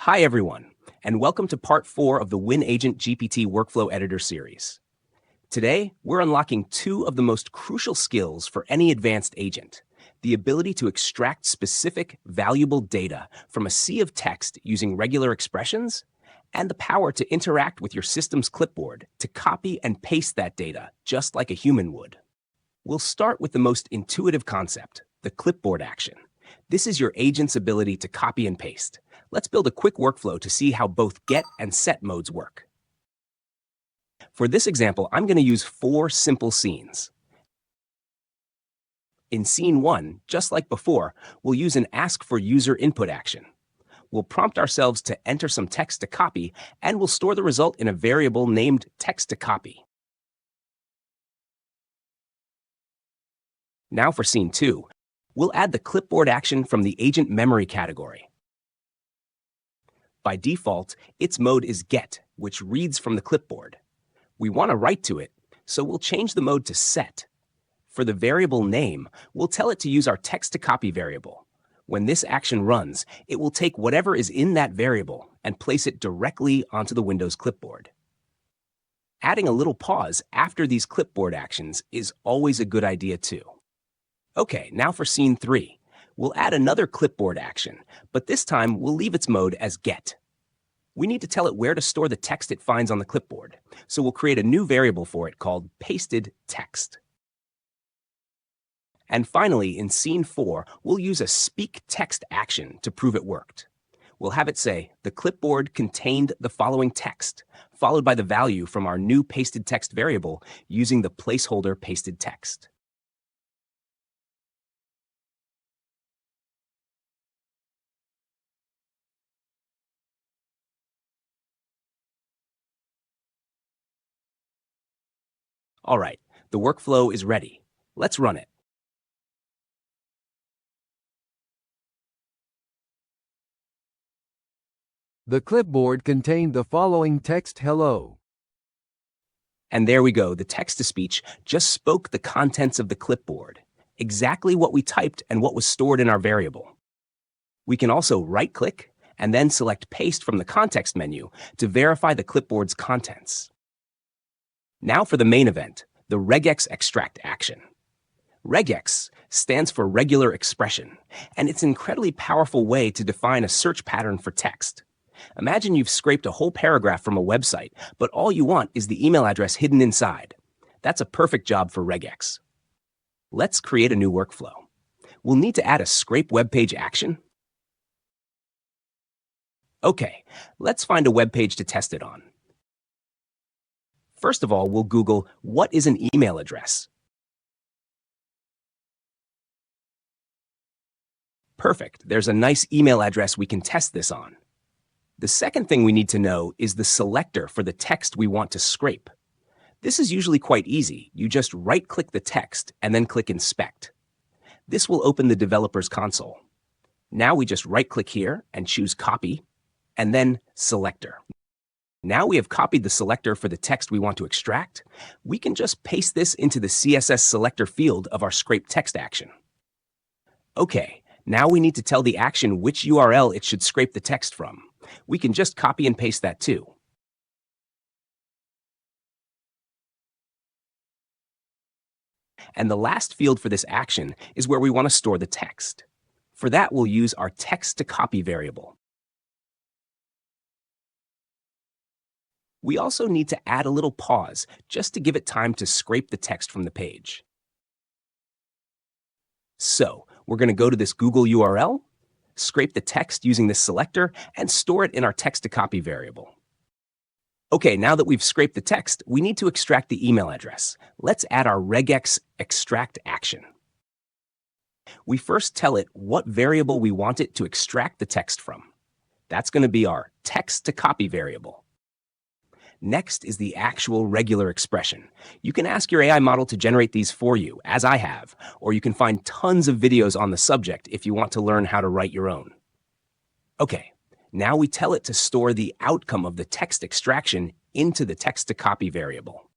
Hi, everyone, and welcome to part 4 of the WinAgent GPT Workflow Editor series. Today, we're unlocking two of the most crucial skills for any advanced agent: the ability to extract specific, valuable data from a sea of text using regular expressions, and the power to interact with your system's clipboard to copy and paste that data just like a human would. We'll start with the most intuitive concept, the clipboard action. This is your agent's ability to copy and paste. Let's build a quick workflow to see how both get and set modes work. For this example, I'm going to use 4 simple scenes. In scene 1, just like before, we'll use an ask for user input action. We'll prompt ourselves to enter some text to copy, and we'll store the result in a variable named text to copy. Now for scene 2, we'll add the clipboard action from the agent memory category. By default, its mode is get, which reads from the clipboard. We want to write to it, so we'll change the mode to set. For the variable name, we'll tell it to use our text-to-copy variable. When this action runs, it will take whatever is in that variable and place it directly onto the Windows clipboard. Adding a little pause after these clipboard actions is always a good idea too. Okay, now for scene 3. We'll add another clipboard action, but this time we'll leave its mode as get. We need to tell it where to store the text it finds on the clipboard, so we'll create a new variable for it called pasted text. And finally, in scene 4, we'll use a speak text action to prove it worked. We'll have it say, the clipboard contained the following text, followed by the value from our new pasted text variable using the placeholder pasted text. All right, the workflow is ready. Let's run it. The clipboard contained the following text: hello. And there we go, the text-to-speech just spoke the contents of the clipboard, exactly what we typed and what was stored in our variable. We can also right-click and then select Paste from the context menu to verify the clipboard's contents. Now for the main event, the Regex extract action. Regex stands for regular expression, and it's an incredibly powerful way to define a search pattern for text. Imagine you've scraped a whole paragraph from a website, but all you want is the email address hidden inside. That's a perfect job for Regex. Let's create a new workflow. We'll need to add a scrape web page action. Okay, let's find a web page to test it on. First of all, we'll Google, what is an email address? Perfect, there's a nice email address we can test this on. The second thing we need to know is the selector for the text we want to scrape. This is usually quite easy. You just right-click the text and then click Inspect. This will open the developer's console. Now we just right-click here and choose Copy, and then Selector. Now we have copied the selector for the text we want to extract. We can just paste this into the CSS selector field of our scrape text action. Okay, now we need to tell the action which URL it should scrape the text from. We can just copy and paste that too. And the last field for this action is where we want to store the text. For that, we'll use our text to copy variable. We also need to add a little pause just to give it time to scrape the text from the page. So, we're going to go to this Google URL, scrape the text using this selector, and store it in our text-to-copy variable. Okay, now that we've scraped the text, we need to extract the email address. Let's add our Regex extract action. We first tell it what variable we want it to extract the text from. That's going to be our text-to-copy variable. Next is the actual regular expression. You can ask your AI model to generate these for you, as I have, or you can find tons of videos on the subject if you want to learn how to write your own. Okay, now we tell it to store the outcome of the text extraction into the text-to-copy variable.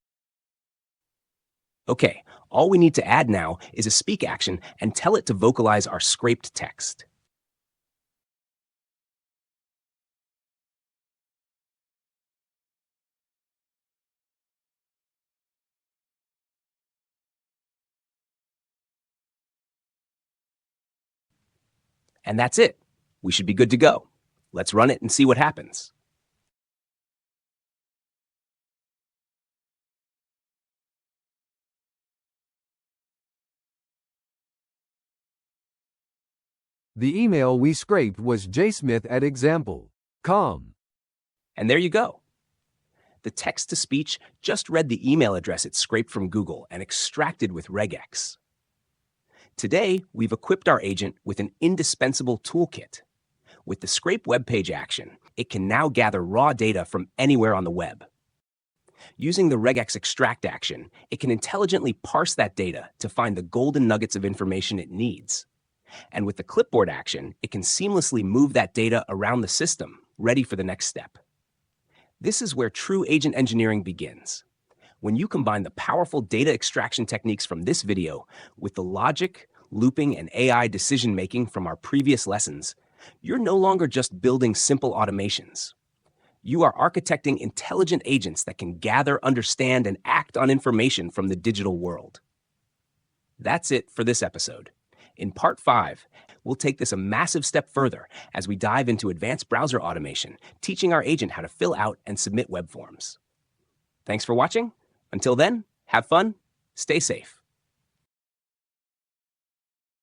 Okay, all we need to add now is a speak action and tell it to vocalize our scraped text. And that's it. We should be good to go. Let's run it and see what happens. The email we scraped was jsmith@example.com. And there you go. The text-to-speech just read the email address it scraped from Google and extracted with Regex. Today, we've equipped our agent with an indispensable toolkit. With the Scrape Web Page action, it can now gather raw data from anywhere on the web. Using the Regex extract action, it can intelligently parse that data to find the golden nuggets of information it needs. And with the Clipboard action, it can seamlessly move that data around the system, ready for the next step. This is where true agent engineering begins. When you combine the powerful data extraction techniques from this video with the logic, looping, and AI decision-making from our previous lessons, you're no longer just building simple automations. You are architecting intelligent agents that can gather, understand, and act on information from the digital world. That's it for this episode. In Part 5, we'll take this a massive step further as we dive into advanced browser automation, teaching our agent how to fill out and submit web forms. Thanks for watching. Until then, have fun, stay safe.